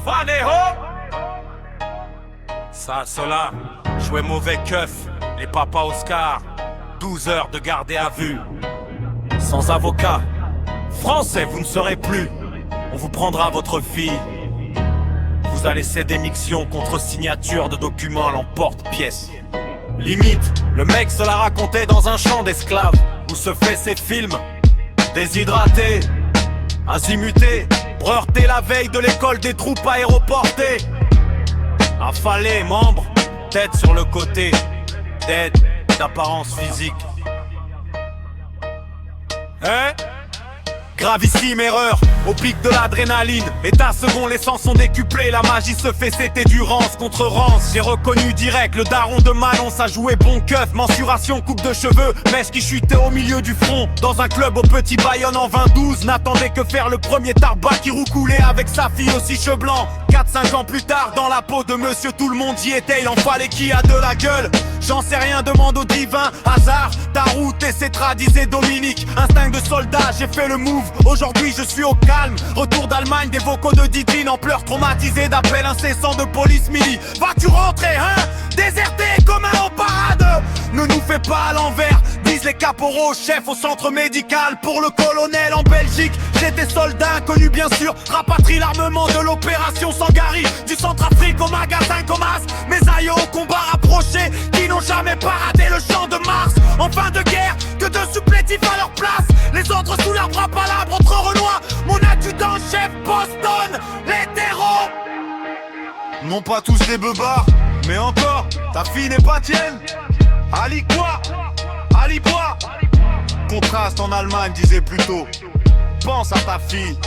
Faného. Ça, cela, jouer mauvais keuf, les papas Oscar, 12 heures de garde à vue. Sans avocat, français vous ne serez plus, on vous prendra votre fille. Vous allez céder miction contre signature de documents à l'emporte-pièce. Limite, le mec se la racontait dans un champ d'esclaves où se fait ses films. Déshydraté, azimuté, breurté la veille de l'école des troupes aéroportées. Affalé, membre, tête sur le côté, dead d'apparence physique. Hein? Gravissime erreur, au pic de l'adrénaline. État second, les sens sont décuplés. La magie se fait, c'était du Rance contre Rance. J'ai reconnu direct, le daron de Manon, ça jouait bon keuf. Mensuration, coupe de cheveux, mèche qui chutait au milieu du front. Dans un club au petit Bayonne en 2012, n'attendait que faire le premier tarba qui roucoulait avec sa fille aussi cheveux blancs. 4-5 ans plus tard, dans la peau de monsieur tout le monde y était. Il en fallait qui a de la gueule. J'en sais rien, demande au divin. Hasard, ta route et c'est disait Dominique. Instinct de soldat, j'ai fait le move. Aujourd'hui je suis au calme. Retour d'Allemagne, des vocaux de Didine en pleurs traumatisés d'appels incessants de police mili. Vas-tu rentrer, hein? Déserté comme un en parade. Ne nous fais pas à l'envers, disent les caporaux, chefs au centre médical. Pour le colonel en Belgique, j'étais soldat inconnu bien sûr. Rapatrie l'armement de l'opération Sangari. Du Centrafrique au magasin Comas. Mes aïeux au combat rapproché, qui n'ont jamais pas raté le champ de Mars. En fin de guerre, que de supplétifs à leur place. Les autres sous leur bras palabres entre Renois. Mon adjudant-chef Boston, les terreaux. Non pas tous des beubards, mais encore, ta fille n'est pas tienne. Ali quoi? Ali bois. Contraste en Allemagne, disait plutôt. Pense à ta fille.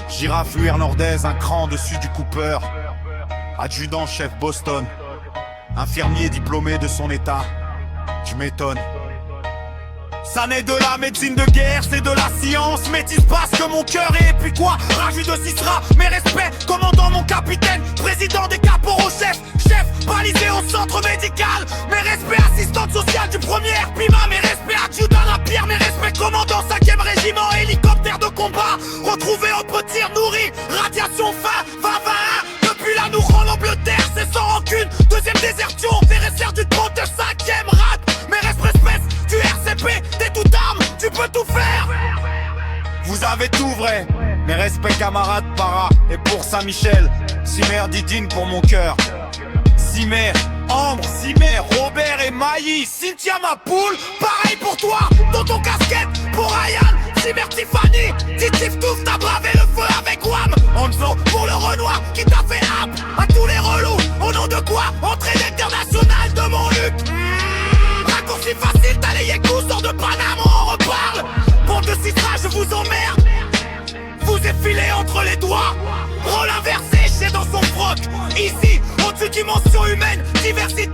Girafe UR Nordez, un cran dessus du Cooper. Adjudant-chef Boston. Infirmier diplômé de son état. Tu m'étonnes. Ça n'est de la médecine de guerre, c'est de la science. Métisse passe que mon cœur est. Et puis quoi? Raju de Cicera, mes respects. Commandant, mon capitaine. Président des caporaux, chef. Chef, balisé au centre médical. Mes respects, assistante sociale du premier Pima. Mes respects, adjudant la pierre. Mes respects, commandant 5e régiment. Hélicoptère de combat. Retrouvé au petit nourri. Radiation fin, 20-21. Depuis la Nourran, l'Angleterre, c'est sans rancune. Deuxième désertion, VRSR du 35e rat. Mes respects, du RCP, t'es toute arme, tu peux tout faire. Vous avez tout vrai. Mes respects camarades para. Et pour Saint-Michel, Simer Didine pour mon cœur. Simer, Ambre, Simer, Robert et Maï. Cynthia ma poule, pareil pour toi. Dans ton casquette, pour Ryan, Simer Tiffany. Titif Touf, t'as bravé le feu avec Wham. Anzo pour le Renoir qui t'a fait app. À tous les relous, au nom de quoi? Entrée internationale de mon Luc. Raccourci facile, t'as les yécous, sort de Paname, on reparle. Bande de citra, je vous emmerde. Vous effilez entre les doigts. Rôle inversé, chez dans son froc. Ici, au-dessus dimension humaine, diversité.